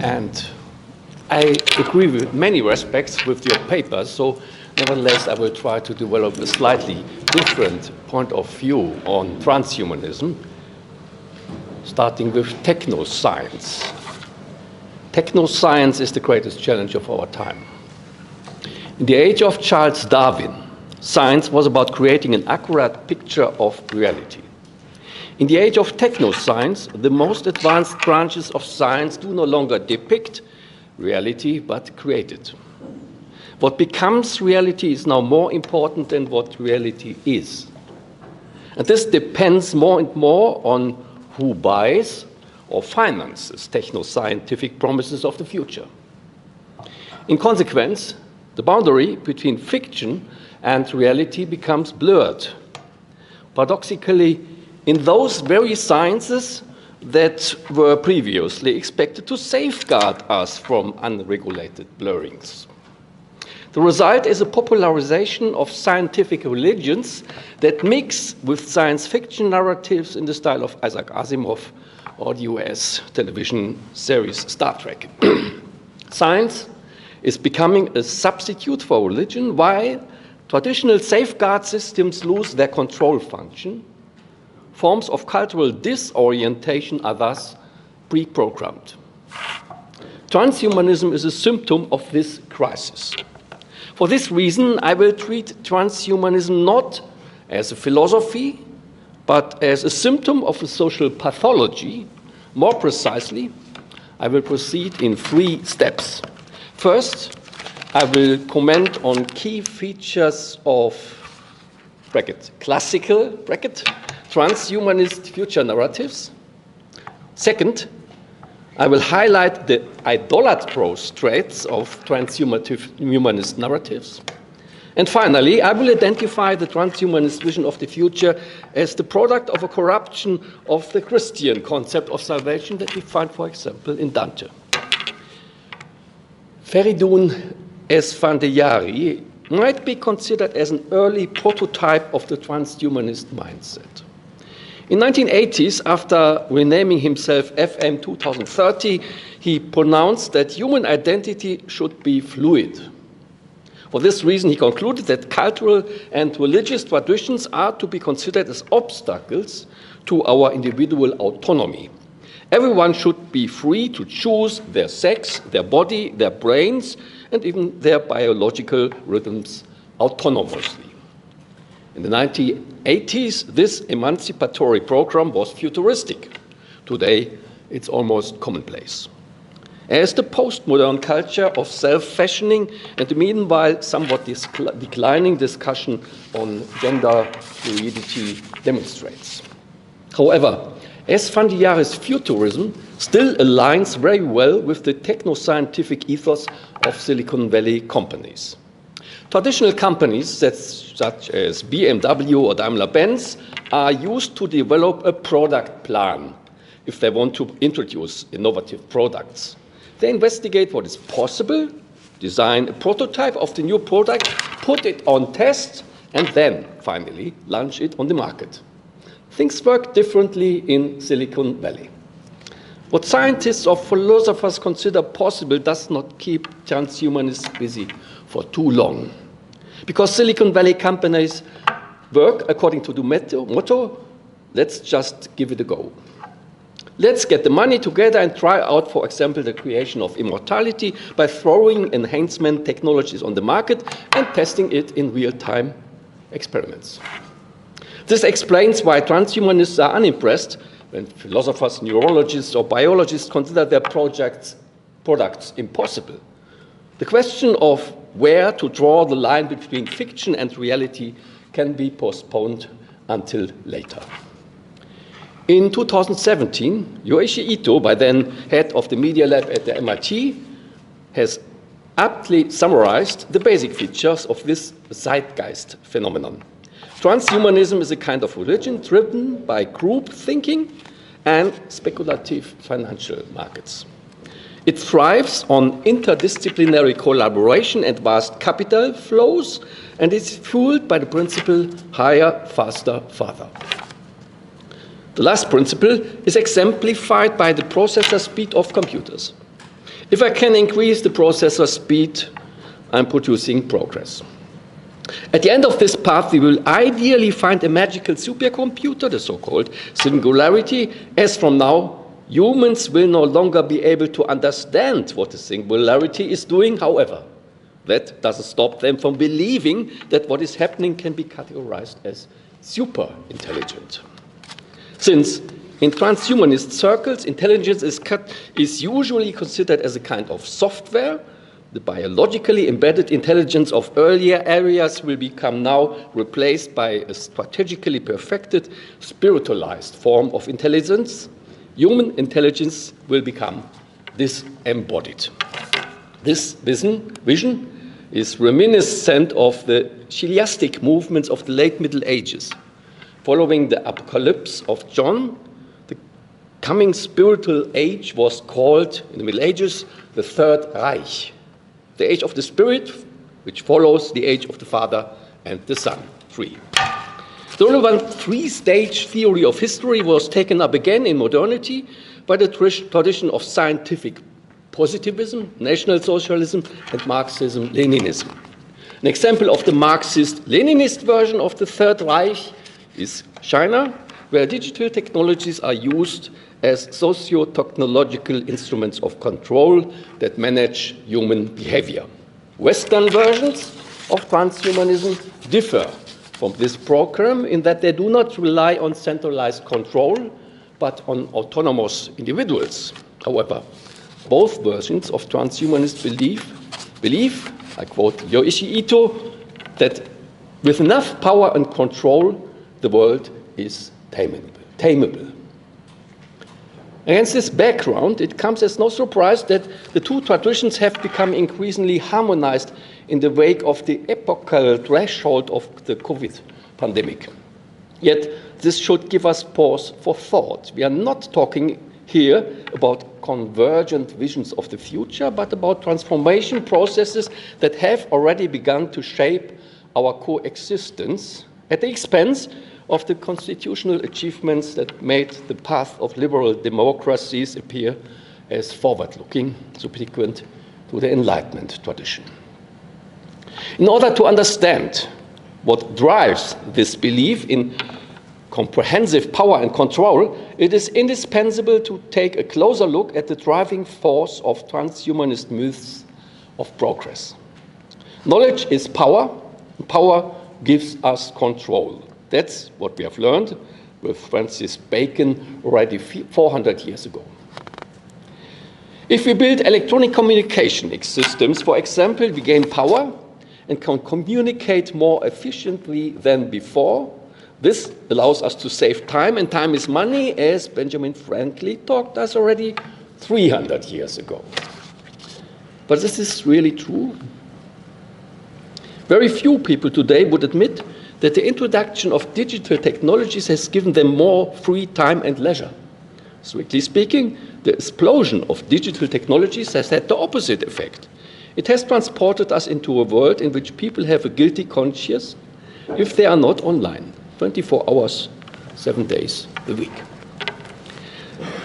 And I agree with many respects with your paper, so nevertheless I will try to develop a slightly different point of view on transhumanism, starting with technoscience. Technoscience is the greatest challenge of our time. In the age of Charles Darwin, science was about creating an accurate picture of reality. In the age of technoscience, the most advanced branches of science do no longer depict reality, but create it. What becomes reality is now more important than what reality is. And this depends more and more on who buys or finances techno-scientific promises of the future. In consequence, the boundary between fiction and reality becomes blurred. Paradoxically, in those very sciences that were previously expected to safeguard us from unregulated blurrings. The result is a popularization of scientific religions that mix with science fiction narratives in the style of Isaac Asimov or the US television series Star Trek. Science is becoming a substitute for religion, while traditional safeguard systems lose their control function. Forms of cultural disorientation are thus pre-programmed. Transhumanism is a symptom of this crisis. For this reason, I will treat transhumanism not as a philosophy, but as a symptom of a social pathology. More precisely, I will proceed in 3 steps. First, I will comment on key features of classical transhumanist future narratives. Second, I will highlight the idolatrous traits of transhumanist narratives. And finally, I will identify the transhumanist vision of the future as the product of a corruption of the Christian concept of salvation that we find, for example, in Dante. Feridun Esfandiari might be considered as an early prototype of the transhumanist mindset. In 1980s, after renaming himself FM 2030, he pronounced that human identity should be fluid. For this reason, he concluded that cultural and religious traditions are to be considered as obstacles to our individual autonomy. Everyone should be free to choose their sex, their body, their brains, and even their biological rhythms autonomously. In the 1980s, this emancipatory program was futuristic. Today, it's almost commonplace. As the postmodern culture of self-fashioning and the meanwhile somewhat declining discussion on gender fluidity demonstrates. However, Esfandiari's futurism still aligns very well with the techno-scientific ethos of Silicon Valley companies. Traditional companies such as BMW or Daimler-Benz are used to develop a product plan if they want to introduce innovative products. They investigate what is possible, design a prototype of the new product, put it on test, and then finally launch it on the market. Things work differently in Silicon Valley. What scientists or philosophers consider possible does not keep transhumanists busy for too long. Because Silicon Valley companies work according to the motto, let's just give it a go. Let's get the money together and try out, for example, the creation of immortality by throwing enhancement technologies on the market and testing it in real-time experiments. This explains why transhumanists are unimpressed when philosophers, neurologists, or biologists consider their products impossible. The question of where to draw the line between fiction and reality can be postponed until later. In 2017, Yoichi Ito, by then head of the Media Lab at the MIT, has aptly summarized the basic features of this zeitgeist phenomenon. Transhumanism is a kind of religion driven by group thinking and speculative financial markets. It thrives on interdisciplinary collaboration and vast capital flows, and is fueled by the principle higher, faster, farther. The last principle is exemplified by the processor speed of computers. If I can increase the processor speed, I'm producing progress. At the end of this path, we will ideally find a magical supercomputer, the so-called singularity, as from now, humans will no longer be able to understand what the singularity is doing. However, that doesn't stop them from believing that what is happening can be categorized as super intelligent. Since in transhumanist circles, intelligence is usually considered as a kind of software, the biologically embedded intelligence of earlier areas will become now replaced by a strategically perfected, spiritualized form of intelligence. Human intelligence will become disembodied. This vision is reminiscent of the chiliastic movements of the late Middle Ages. Following the apocalypse of John, the coming spiritual age was called, in the Middle Ages, the Third Reich, the age of the Spirit, which follows the age of the Father and the Son, 3. The relevant three-stage theory of history was taken up again in modernity by the tradition of scientific positivism, National Socialism, and Marxism-Leninism. An example of the Marxist-Leninist version of the Third Reich is China, where digital technologies are used as socio-technological instruments of control that manage human behavior. Western versions of transhumanism differ from this program in that they do not rely on centralized control, but on autonomous individuals. However, both versions of transhumanist believe, I quote Yoichi Ito, that with enough power and control, the world is tameable. Against this background, it comes as no surprise that the two traditions have become increasingly harmonized in the wake of the epochal threshold of the COVID pandemic. Yet, this should give us pause for thought. We are not talking here about convergent visions of the future, but about transformation processes that have already begun to shape our coexistence at the expense of the constitutional achievements that made the path of liberal democracies appear as forward-looking, subsequent to the Enlightenment tradition. In order to understand what drives this belief in comprehensive power and control, it is indispensable to take a closer look at the driving force of transhumanist myths of progress. Knowledge is power, and power gives us control. That's what we have learned with Francis Bacon already 400 years ago. If we build electronic communication systems, for example, we gain power and can communicate more efficiently than before. This allows us to save time, and time is money, as Benjamin Franklin taught us already 300 years ago. But this is really true. Very few people today would admit that the introduction of digital technologies has given them more free time and leisure. Strictly speaking, the explosion of digital technologies has had the opposite effect. It has transported us into a world in which people have a guilty conscience if they are not online, 24 hours, 7 days a week.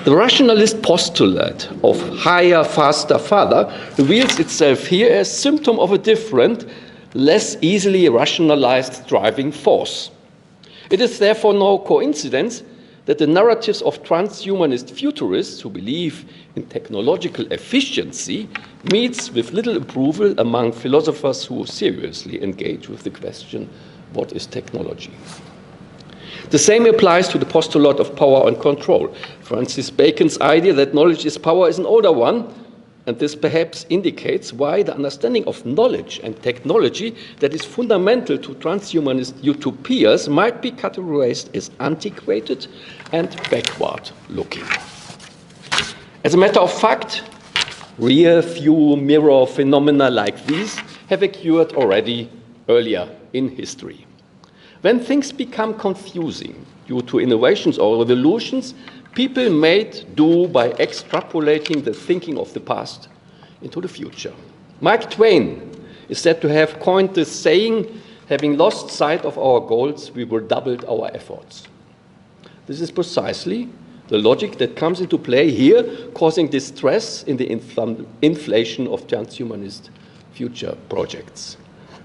The rationalist postulate of higher, faster, farther reveals itself here as symptom of a different, less easily rationalized driving force. It is therefore no coincidence that the narratives of transhumanist futurists who believe in technological efficiency meets with little approval among philosophers who seriously engage with the question, what is technology? The same applies to the postulate of power and control. Francis Bacon's idea that knowledge is power is an older one, and this perhaps indicates why the understanding of knowledge and technology that is fundamental to transhumanist utopias might be categorized as antiquated and backward-looking. As a matter of fact, rear-view mirror phenomena like these have occurred already earlier in history. When things become confusing due to innovations or revolutions, people made do by extrapolating the thinking of the past into the future. Mark Twain is said to have coined this saying, having lost sight of our goals, we will double our efforts. This is precisely The logic that comes into play here, causing distress in the inflation of transhumanist future projects.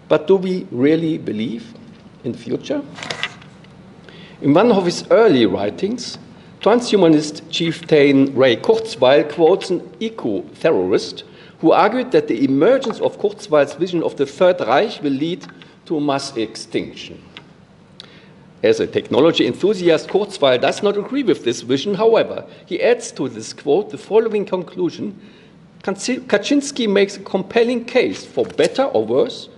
But do we really believe in the future? In one of his early writings, transhumanist chieftain Ray Kurzweil quotes an eco-terrorist who argued that the emergence of Kurzweil's vision of the Third Reich will lead to mass extinction. As a technology enthusiast, Kurzweil does not agree with this vision. However, he adds to this quote the following conclusion: Kaczynski makes a compelling case for better or worse,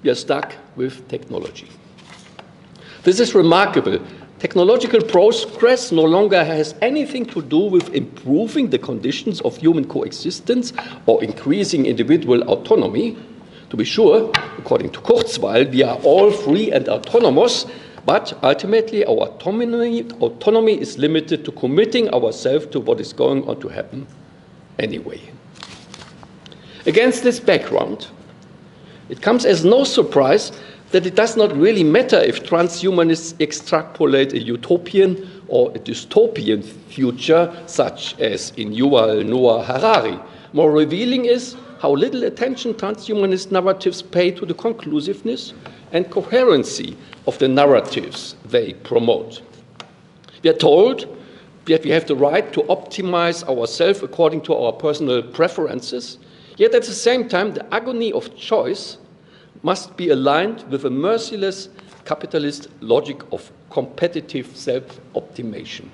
we are stuck with technology. This is remarkable. Technological progress no longer has anything to do with improving the conditions of human coexistence or increasing individual autonomy. To be sure, according to Kurzweil, we are all free and autonomous, but ultimately our autonomy is limited to committing ourselves to what is going on to happen anyway. Against this background, it comes as no surprise that it does not really matter if transhumanists extrapolate a utopian or a dystopian future, such as in Yuval Noah Harari. More revealing is how little attention transhumanist narratives pay to the conclusiveness and coherency of the narratives they promote. We are told that we have the right to optimize ourselves according to our personal preferences, yet at the same time, the agony of choice must be aligned with a merciless capitalist logic of competitive self-optimization.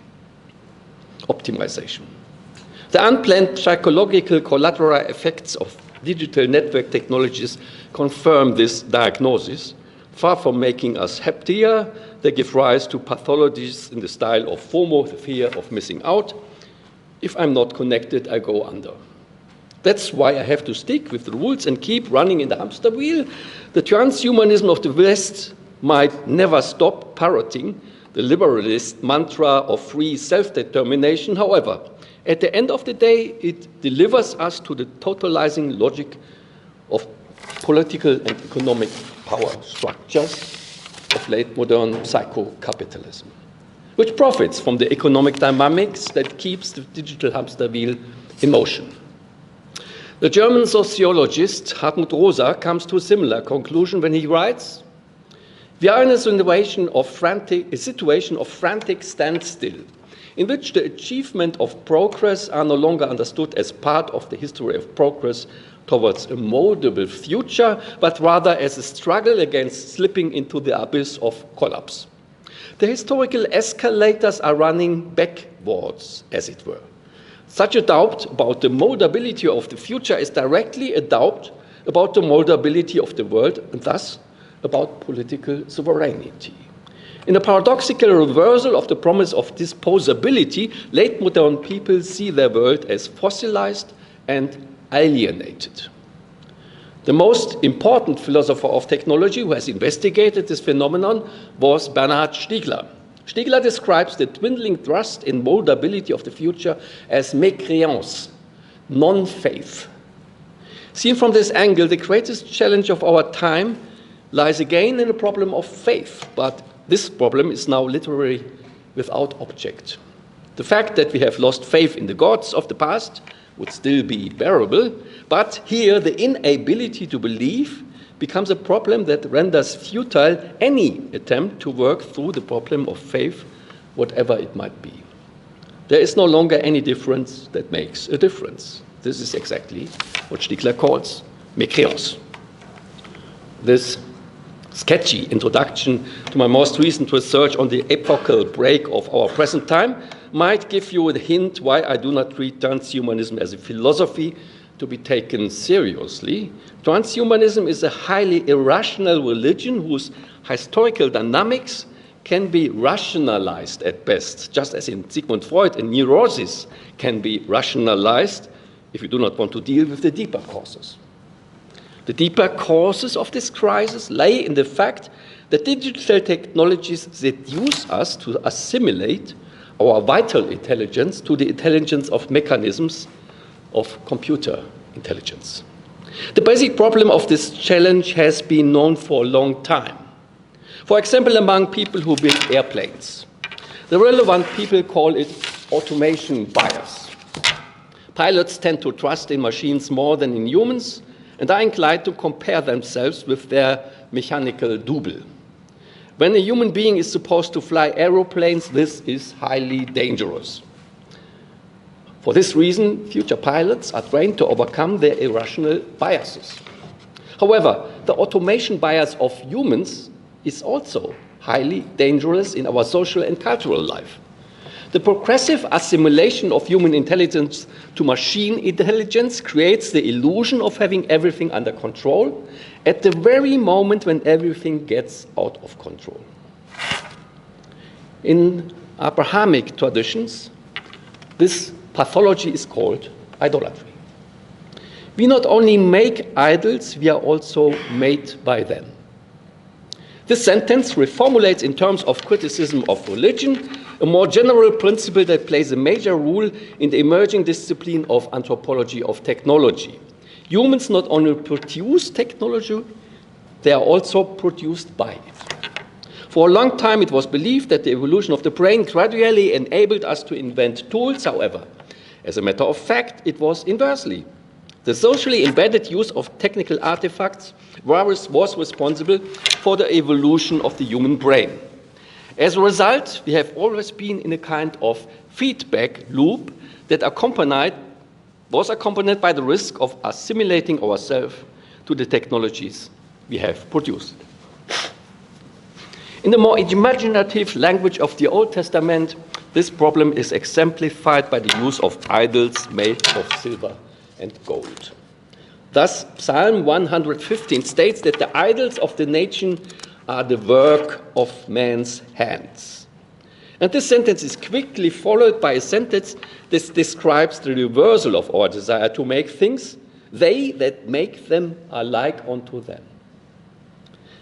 The unplanned psychological collateral effects of digital network technologies confirm this diagnosis. Far from making us happier, they give rise to pathologies in the style of FOMO, the fear of missing out. If I'm not connected, I go under. That's why I have to stick with the rules and keep running in the hamster wheel. The transhumanism of the West might never stop parroting the liberalist mantra of free self-determination. However, at the end of the day, it delivers us to the totalizing logic of political and economic power structures of late modern psycho-capitalism, which profits from the economic dynamics that keeps the digital hamster wheel in motion. The German sociologist Hartmut Rosa comes to a similar conclusion when he writes, "We are in a situation of frantic standstill, in which the achievement of progress are no longer understood as part of the history of progress towards a moldable future, but rather as a struggle against slipping into the abyss of collapse. The historical escalators are running backwards, as it were. Such a doubt about the moldability of the future is directly a doubt about the moldability of the world, and thus about political sovereignty. In a paradoxical reversal of the promise of disposability, late modern people see their world as fossilized and alienated." The most important philosopher of technology who has investigated this phenomenon was Bernhard Stiegler. Stiegler describes the dwindling trust in moldability of the future as mécréance, non-faith. Seen from this angle, the greatest challenge of our time lies again in the problem of faith, but this problem is now literally without object. The fact that we have lost faith in the gods of the past would still be bearable, but here the inability to believe becomes a problem that renders futile any attempt to work through the problem of faith, whatever it might be. There is no longer any difference that makes a difference. This is exactly what Stiegler calls mécréance. This sketchy introduction to my most recent research on the epochal break of our present time might give you a hint why I do not treat transhumanism as a philosophy to be taken seriously. Transhumanism is a highly irrational religion whose historical dynamics can be rationalized at best, just as in Sigmund Freud, a neurosis can be rationalized if you do not want to deal with the deeper causes. The deeper causes of this crisis lay in the fact that digital technologies seduce us to assimilate our vital intelligence to the intelligence of mechanisms of computer intelligence. The basic problem of this challenge has been known for a long time. For example, among people who build airplanes. The relevant people call it automation bias. Pilots tend to trust in machines more than in humans and are inclined to compare themselves with their mechanical double. When a human being is supposed to fly aeroplanes, this is highly dangerous. For this reason, future pilots are trained to overcome their irrational biases. However, the automation bias of humans is also highly dangerous in our social and cultural life. The progressive assimilation of human intelligence to machine intelligence creates the illusion of having everything under control at the very moment when everything gets out of control. In Abrahamic traditions, this pathology is called idolatry. We not only make idols, we are also made by them. This sentence reformulates in terms of criticism of religion a more general principle that plays a major role in the emerging discipline of anthropology of technology. Humans not only produce technology, they are also produced by it. For a long time, it was believed that the evolution of the brain gradually enabled us to invent tools. However, as a matter of fact, it was inversely. The socially embedded use of technical artifacts was responsible for the evolution of the human brain. As a result, we have always been in a kind of feedback loop that was accompanied by the risk of assimilating ourselves to the technologies we have produced. In the more imaginative language of the Old Testament, this problem is exemplified by the use of idols made of silver and gold. Thus, Psalm 115 states that the idols of the nation are the work of man's hands. And this sentence is quickly followed by a sentence that describes the reversal of our desire to make things. They that make them are like unto them.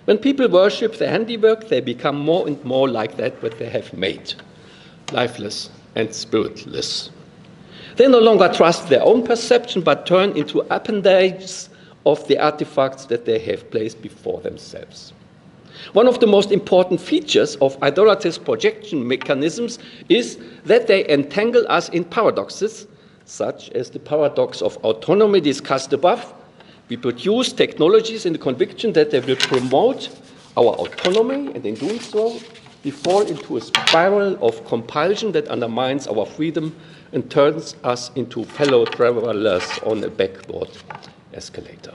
When people worship their handiwork, they become more and more like that what they have made, lifeless and spiritless. They no longer trust their own perception, but turn into appendages of the artifacts that they have placed before themselves. One of the most important features of idolatrous projection mechanisms is that they entangle us in paradoxes, such as the paradox of autonomy discussed above. We produce technologies in the conviction that they will promote our autonomy, and in doing so, we fall into a spiral of compulsion that undermines our freedom and turns us into fellow travelers on a backward escalator.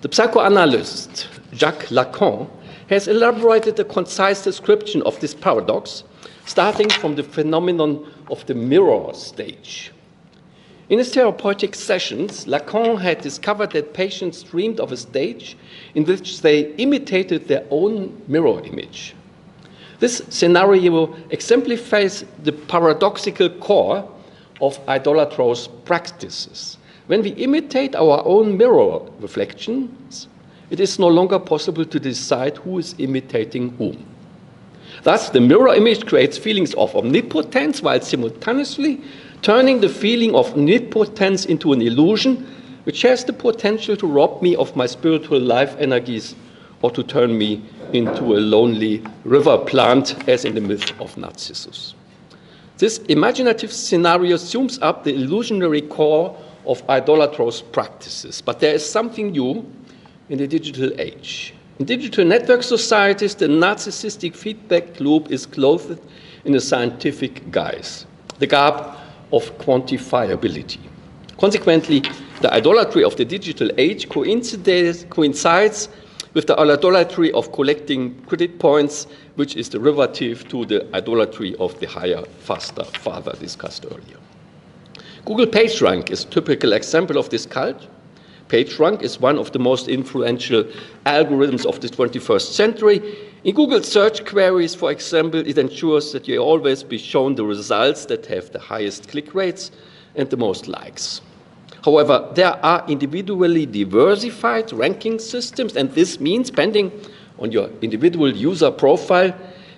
The psychoanalyst Jacques Lacan has elaborated a concise description of this paradox, starting from the phenomenon of the mirror stage. In his therapeutic sessions, Lacan had discovered that patients dreamed of a stage in which they imitated their own mirror image. This scenario exemplifies the paradoxical core of idolatrous practices. When we imitate our own mirror reflections, it is no longer possible to decide who is imitating whom. Thus, the mirror image creates feelings of omnipotence while simultaneously turning the feeling of omnipotence into an illusion which has the potential to rob me of my spiritual life energies or to turn me into a lonely river plant, as in the myth of Narcissus. This imaginative scenario sums up the illusionary core of idolatrous practices, but there is something new in the digital age. In digital network societies, the narcissistic feedback loop is clothed in a scientific guise, the garb of quantifiability. Consequently, the idolatry of the digital age coincides with the idolatry of collecting credit points, which is derivative to the idolatry of the higher, faster, farther discussed earlier. Google PageRank is a typical example of this cult. PageRank is one of the most influential algorithms of the 21st century. In Google search queries, for example, it ensures that you always be shown the results that have the highest click rates and the most likes. However, there are individually diversified ranking systems, and this means, depending on your individual user profile,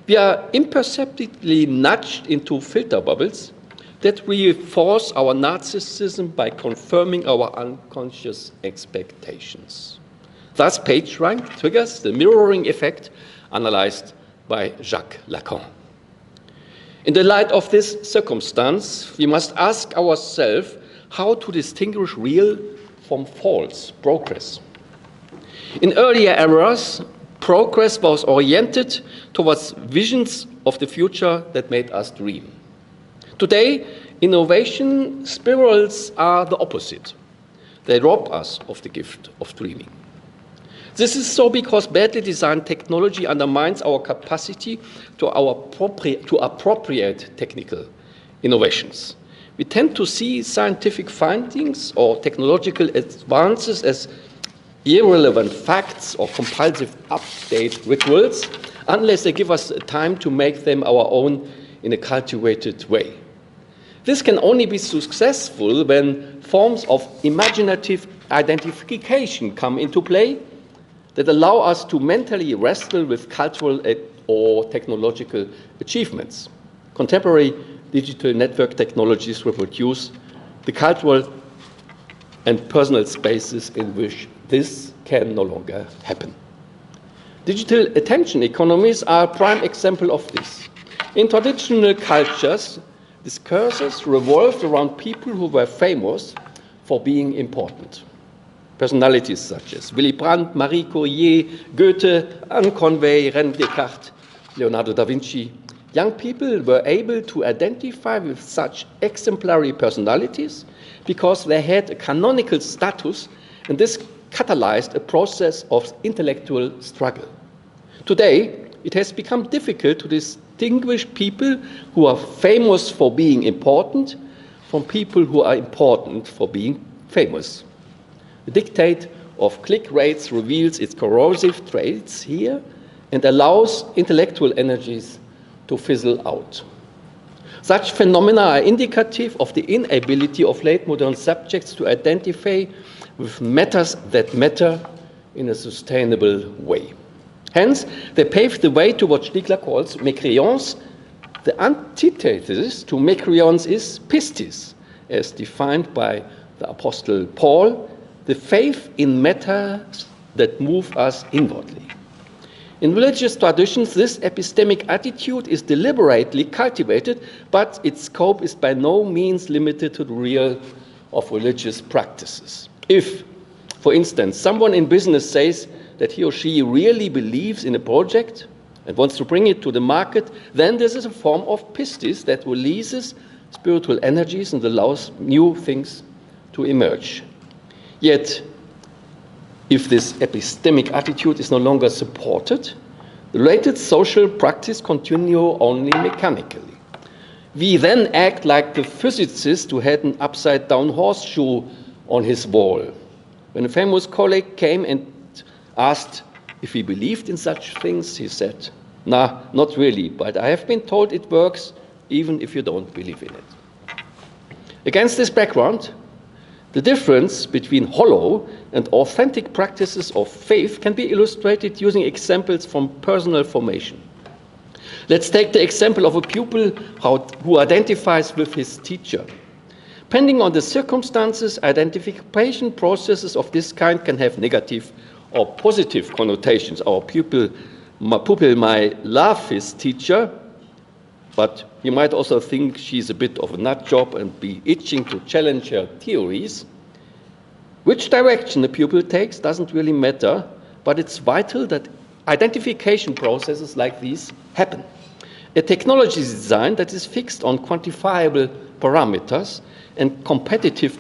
we are imperceptibly nudged into filter bubbles that reinforce our narcissism by confirming our unconscious expectations. Thus, PageRank triggers the mirroring effect analyzed by Jacques Lacan. In the light of this circumstance, we must ask ourselves how to distinguish real from false progress. In earlier eras, progress was oriented towards visions of the future that made us dream. Today, innovation spirals are the opposite. They rob us of the gift of dreaming. This is so because badly designed technology undermines our capacity to appropriate technical innovations. We tend to see scientific findings or technological advances as irrelevant facts or compulsive update rituals unless they give us time to make them our own in a cultivated way. This can only be successful when forms of imaginative identification come into play that allow us to mentally wrestle with cultural or technological achievements. Contemporary digital network technologies reproduce the cultural and personal spaces in which this can no longer happen. Digital attention economies are a prime example of this. In traditional cultures, discourses revolved around people who were famous for being important. Personalities such as Willy Brandt, Marie Curie, Goethe, Anne Conway, René Descartes, Leonardo da Vinci. Young people were able to identify with such exemplary personalities because they had a canonical status, and this catalyzed a process of intellectual struggle. Today, it has become difficult to distinguish people who are famous for being important from people who are important for being famous. The dictate of click rates reveals its corrosive traits here and allows intellectual energies to fizzle out. Such phenomena are indicative of the inability of late modern subjects to identify with matters that matter in a sustainable way. Hence, they paved the way to what Stiegler calls mécréance. The antithesis to mécréance is pistis, as defined by the Apostle Paul, the faith in matters that move us inwardly. In religious traditions, this epistemic attitude is deliberately cultivated, but its scope is by no means limited to the realm of religious practices. If, for instance, someone in business says that he or she really believes in a project and wants to bring it to the market, then this is a form of pistis that releases spiritual energies and allows new things to emerge. Yet, if this epistemic attitude is no longer supported, the related social practice continues only mechanically. We then act like the physicist who had an upside-down horseshoe on his wall. When a famous colleague came and asked if he believed in such things, he said, "Nah, not really, but I have been told it works even if you don't believe in it." Against this background, the difference between hollow and authentic practices of faith can be illustrated using examples from personal formation. Let's take the example of a pupil who identifies with his teacher. Depending on the circumstances, identification processes of this kind can have negative or positive connotations. Our pupil might love his teacher, but he might also think she's a bit of a nut job and be itching to challenge her theories. Which direction the pupil takes doesn't really matter, but it's vital that identification processes like these happen. A technology is designed that is fixed on quantifiable parameters and competences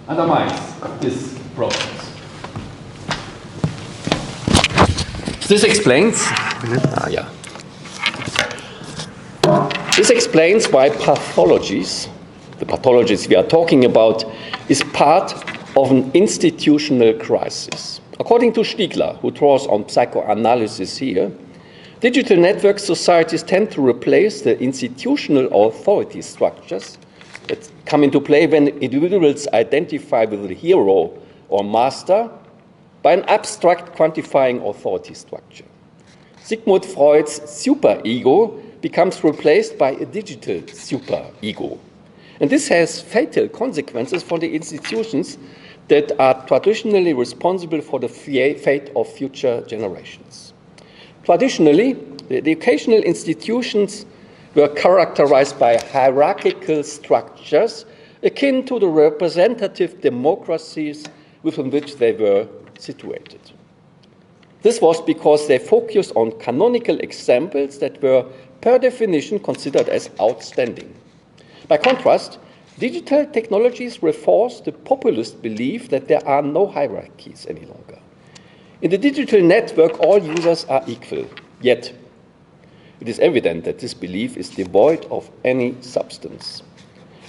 undermines this process. This explains why pathologies, the pathologies we are talking about, is part of an institutional crisis. According to Stiegler, who draws on psychoanalysis here, digital network societies tend to replace the institutional authority structures that come into play when individuals identify with the hero or master by an abstract quantifying authority structure. Sigmund Freud's superego becomes replaced by a digital superego. And this has fatal consequences for the institutions that are traditionally responsible for the fate of future generations. Traditionally, the educational institutions were characterized by hierarchical structures akin to the representative democracies within which they were situated. This was because they focused on canonical examples that were, per definition, considered as outstanding. By contrast, digital technologies reinforce the populist belief that there are no hierarchies any longer. In the digital network, all users are equal, yet it is evident that this belief is devoid of any substance.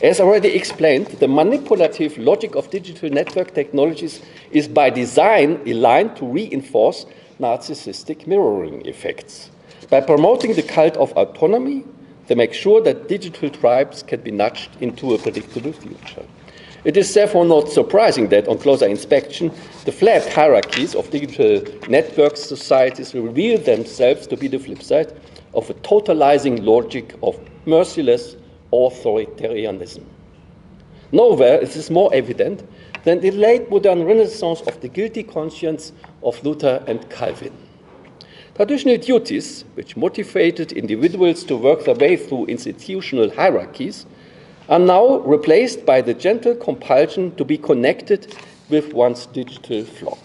As already explained, the manipulative logic of digital network technologies is by design aligned to reinforce narcissistic mirroring effects. By promoting the cult of autonomy, they make sure that digital tribes can be nudged into a predictable future. It is therefore not surprising that, on closer inspection, the flat hierarchies of digital network societies reveal themselves to be the flip side of a totalizing logic of merciless authoritarianism. Nowhere is this more evident than the late modern renaissance of the guilty conscience of Luther and Calvin. Traditional duties, which motivated individuals to work their way through institutional hierarchies, are now replaced by the gentle compulsion to be connected with one's digital flock.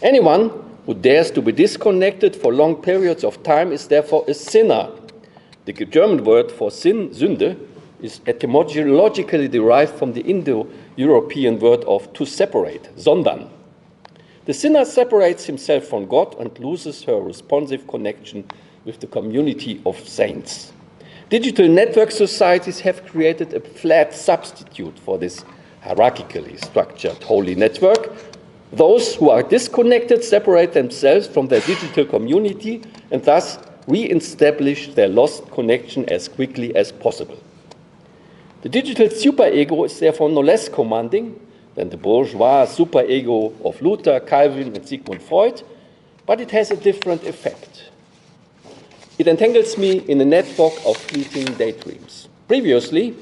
Anyone who dares to be disconnected for long periods of time is therefore a sinner. The German word for sin, Sünde, is etymologically derived from the Indo-European word of to separate, sondern. The sinner separates himself from God and loses her responsive connection with the community of saints. Digital network societies have created a flat substitute for this hierarchically structured holy network. Those who are disconnected separate themselves from their digital community and thus re-establish their lost connection as quickly as possible. The digital superego is therefore no less commanding than the bourgeois superego of Luther, Calvin, and Sigmund Freud, but it has a different effect. It entangles me in a network of fleeting daydreams. Previously,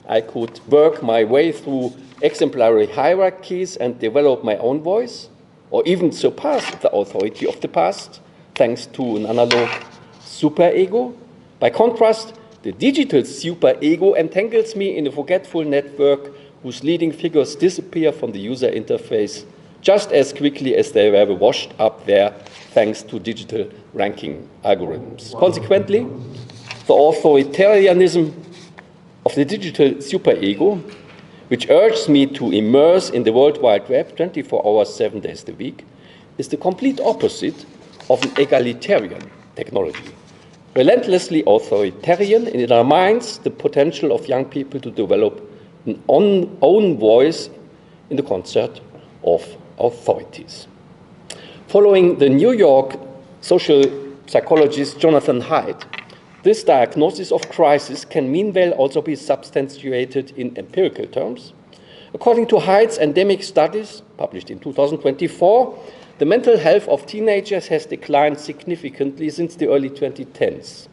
I could work my way through exemplary hierarchies and develop my own voice, or even surpass the authority of the past, thanks to an analog superego. By contrast, the digital superego entangles me in a forgetful network whose leading figures disappear from the user interface just as quickly as they were washed up there thanks to digital ranking algorithms. Consequently, the authoritarianism of the digital superego, which urges me to immerse in the World Wide Web 24 hours, 7 days a week, is the complete opposite of an egalitarian technology. Relentlessly authoritarian, and it undermines the potential of young people to develop an own voice in the concert of authorities. Following the New York social psychologist Jonathan Haidt, this diagnosis of crisis can meanwhile also be substantiated in empirical terms. According to Haidt's endemic studies, published in 2024, the mental health of teenagers has declined significantly since the early 2010s.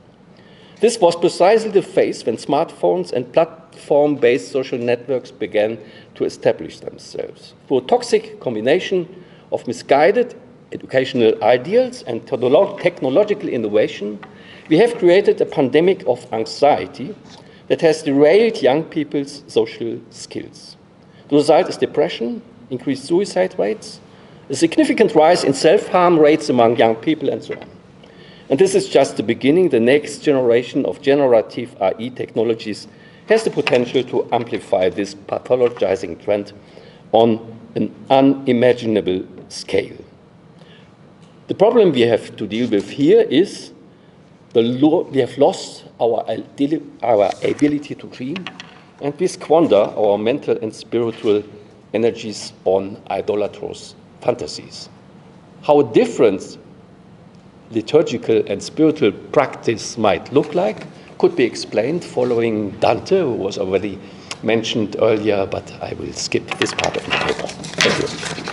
This was precisely the phase when smartphones and platform-based social networks began to establish themselves. Through a toxic combination of misguided educational ideals and technological innovation, we have created a pandemic of anxiety that has derailed young people's social skills. The result is depression, increased suicide rates, a significant rise in self-harm rates among young people, and so on. And this is just the beginning. The next generation of generative AI technologies has the potential to amplify this pathologizing trend on an unimaginable scale. The problem we have to deal with here is we have lost our ability to dream, and we squander our mental and spiritual energies on idolatrous fantasies. How different liturgical and spiritual practice might look like could be explained following Dante, who was already mentioned earlier, but I will skip this part of the paper. Thank you.